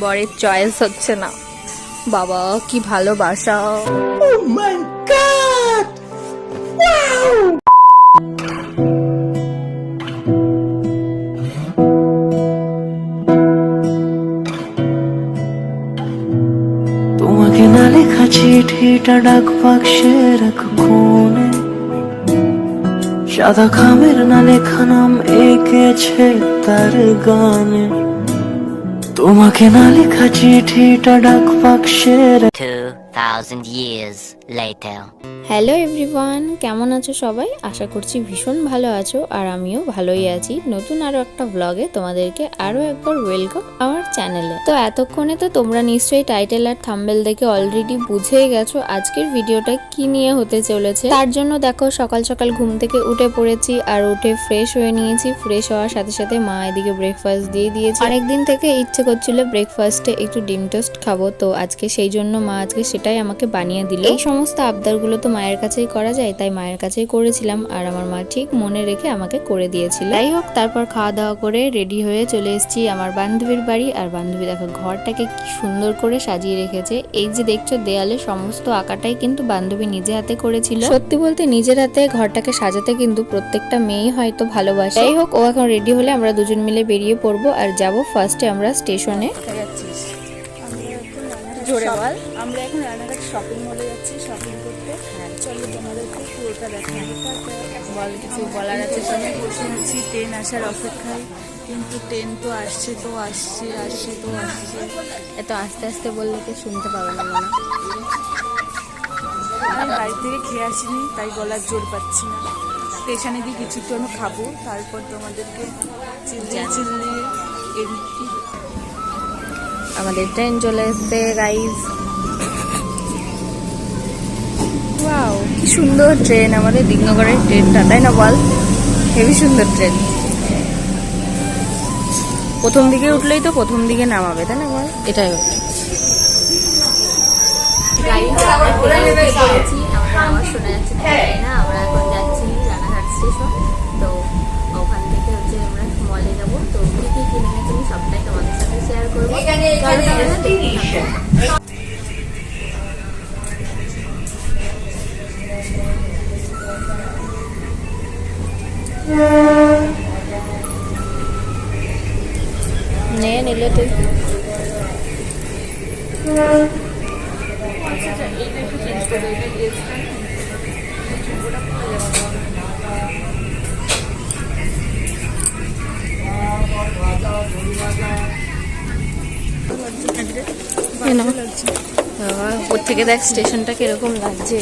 বরের চয়েস হচ্ছে না। বাবা কি ভালোবাসা। Oh my God! Wow! তোমাকে না লেখা চিঠিটা ডাক বাক্সে রাখো কোণে, সাদা খামের না লেখা নাম এঁকেছে তার গানে। তোমাকে না লেখা চিঠিটা ডাক বাক্সে 2000 years later. হ্যালো এভরিওয়ান, কেমন আছো সবাই? আশা করছি ভীষণ ভালো আছো, আর আমিও ভালোই আছি। নতুন আরো একটা ব্লগে তোমাদেরকে আরো একবার ওয়েলকাম আমার চ্যানেলে। তো এতক্ষণে তো তোমরা নিশ্চয়ই টাইটেল আর থাম্বনেল দেখে অলরেডি বুঝেই গেছো আজকের ভিডিওটা কি নিয়ে হতে চলেছে। তার জন্য দেখো সকাল সকাল ঘুম থেকে উঠে পড়েছি, আর উঠে ফ্রেশ হয়ে নিয়েছি। ফ্রেশ হওয়ার সাথে সাথে মা এদিকে ব্রেকফাস্ট দিয়ে দিয়েছে। অনেকদিন থেকে ইচ্ছে করছিল ব্রেকফাস্টে একটু ডিম টোস্ট খাবো, তো আজকে সেই জন্য মা আজকে সেটাই আমাকে বানিয়ে দিল। এই সমস্ত আবদারগুলো তো মায়ের কাছেই করা যায়, তাই মায়ের কাছেই করেছিলাম, আর আমার মা ঠিক মনে রেখে আমাকে করে দিয়েছিল। যাই হোক, তারপর খাওয়া দাওয়া করে রেডি হয়ে চলে এসেছি আমার বান্ধবীর বাড়ি। আর বান্ধবী দেখো ঘরটাকে কি সুন্দর করে সাজিয়ে রেখেছে। এই যে দেখছো দেয়ালে সমস্ত আঁকাটাই কিন্তু বান্ধবী নিজে হাতে করেছিল। সত্যি বলতে নিজের হাতে ঘরটাকে সাজাতে কিন্তু প্রত্যেকটা মেয়েই হয়তো ভালোবাসে। যাই হোক, ও এখন রেডি হলে আমরা দুজন মিলে বেরিয়ে পড়বো, আর যাব ফার্স্টে আমরা স্টেশনে। জোরে বল। আমরা এখন রানাঘাট শপিং মলে যাচ্ছি শপিং করতে। চলো তোমাদেরকে পুরোটা দেখাই। বল, কিছু বলার আছে? আমি বসে আছি ট্রেন আসার অপেক্ষায়, কিন্তু ট্রেন তো আসছে তো আসছে, আসছে তো আসছে। এত আস্তে আস্তে বললে তো শুনতে পাবে না মনে। আমি বাড়ি থেকে খেয়ে আসিনি, তাই গলার জোর পাচ্ছি না। স্টেশনে গিয়ে কিছুক্ষণ খাবো, তারপর তোমাদেরকে চিল্লি এমনি। আমাদের ট্রেন চলে এসছে গাইজ। ওয়াও, কি সুন্দর ট্রেন আমাদের দিগনগরের ট্রেনটা, তাই না বল? হেবি সুন্দর ট্রেন। প্রথম দিকে উঠলেই তো প্রথম দিকে নামাবে, তাই না বল? এটাই হচ্ছে আওয়াজ শোনা যাচ্ছে না। আমরা এখন যাচ্ছি রানাঘাট স্টেশন। তো ওখান থেকে হচ্ছে আমরা মলে যাবো। তো কি কি কিনে তুমি সবটাই তোমাদের সাথে শেয়ার করবো। নিলে তুই বাবা, উপর থেকে দেখ স্টেশনটা কিরকম লাগছে।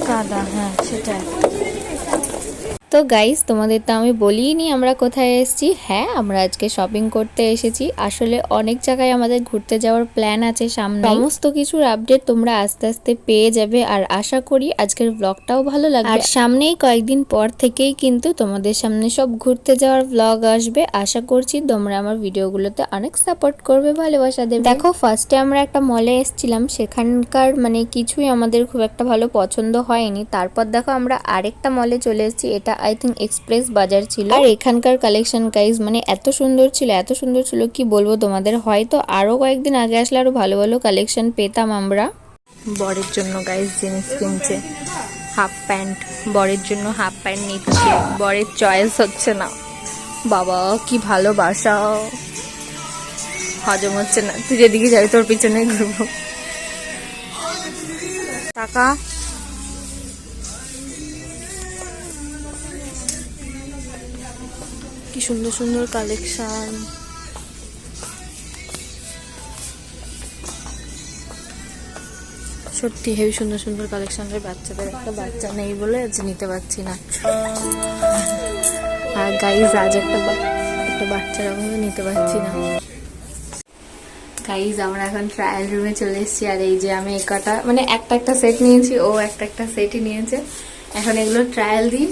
কাদা, হ্যাঁ সেটাই। তো গাইস, তোমাদের তো আমি বলিনি আমরা কোথায় এসেছি। হ্যাঁ, আমরা আজকে শপিং করতে এসেছি। আসলে অনেক জায়গায় আমাদের ঘুরতে যাওয়ার প্ল্যান আছে সামনে। সমস্ত কিছুর আপডেট তোমরা আস্তে আস্তে পেয়ে যাবে, আর আশা করি আজকের ব্লগটাও ভালো লাগবে। আর সামনেই কয়েকদিন পর থেকেই কিন্তু তোমাদের সামনে সব ঘুরতে যাওয়ার ব্লগ আসবে। আশা করছি তোমরা আমার ভিডিওগুলোতে অনেক সাপোর্ট করবে, ভালোবাসা দেবে। দেখো, ফার্স্টে আমরা একটা মলে এসেছিলাম, সেখানকার মানে কিছুই আমাদের খুব একটা ভালো পছন্দ হয়নি। তারপর দেখো আমরা আরেকটা মলে চলে এসেছি, এটা আই থিঙ্ক এক্সপ্রেস বাজার ছিল। আর এখানকার কালেকশন গাইজ মানে এত সুন্দর ছিল কি বলবো তোমাদের। হয়তো আরো কয়েকদিন আগে আসলে আরো ভালো ভালো কালেকশন পেতাম আমরা। বরের জন্য গাইজ জিনিস কিনছে, হাফ প্যান্ট। বরের জন্য হাফ প্যান্ট নিচ্ছে, বরের চয়েস হচ্ছে না। বাবা কি ভালোবাসা, হজম হচ্ছে না। তুই যেদিকে যাবি তোর পিছনে ঘুরবো। টাকা কি সুন্দর সুন্দর কালেকশন। সত্যি হেবি সুন্দর সুন্দর কালেকশন। বাচ্চাদের একটা বাচ্চা নেই বলে আজ নিতে পারছি না। আর গাইজ আজ একটা বাচ্চার অভাবে নিতে পারছি না। গাইজ আমরা এখন ট্রায়াল রুমে চলে এসেছি, আর এই যে আমি একটা সেট নিয়েছি, ও একটা সেটই নিয়েছে। এখন এগুলো ট্রায়াল দিই,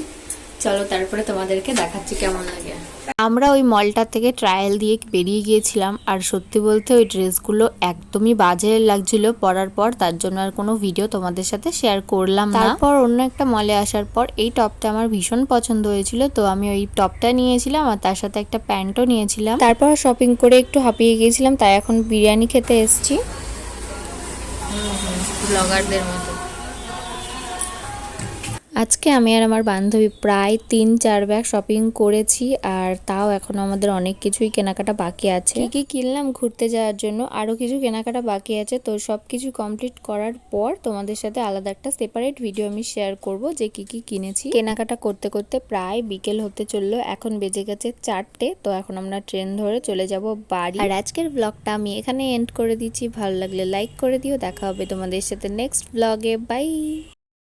চলো তারপরে তোমাদেরকে দেখাচ্ছি কেমন লাগে। আমরা ওই মলটা থেকে ট্রায়াল দিয়ে বেরিয়ে গিয়েছিলাম, আর সত্যি বলতে ওই ড্রেসগুলো একদমই বাজে লাগছিল পরার পর, তার জন্য আর কোনো ভিডিও তোমাদের সাথে শেয়ার করলাম না। তারপর অন্য একটা মলে আসার পর এই টপটা আমার ভীষণ পছন্দ হয়েছিল, তো আমি ওই টপটা নিয়েছিলাম আর তার সাথে একটা প্যান্টও নিয়েছিলাম। তারপর শপিং করে একটু হাঁপিয়ে গিয়েছিলাম, তাই এখন বিরিয়ানি খেতে এসেছি ব্লগারদের মতো। আজকে আমি আর আমার বান্ধবী প্রায় 3-4 ব্যাগ শপিং করেছি, আর তাও এখনো আমাদের অনেক কিছুই কেনাকাটা বাকি আছে। কি কিনলাম ঘুরতে যাওয়ার জন্য, আরো কিছু কেনাকাটা বাকি আছে। তো সবকিছু কমপ্লিট করার পর তোমাদের সাথে আলাদা একটা সেপারেট ভিডিও আমি শেয়ার করব যে কি কিনেছি। কেনাকাটা করতে করতে প্রায় বিকেল হতে চললো, এখন বেজে গেছে 4টে। তো এখন আমরা ট্রেন ধরে চলে যাব বাড়ি। আর আজকের ব্লগটা আমি এখানে এন্ড করে দিচ্ছি। ভালো লাগলে লাইক করে দিও। দেখা হবে তোমাদের সাথে নেক্সট ব্লগে। বাই।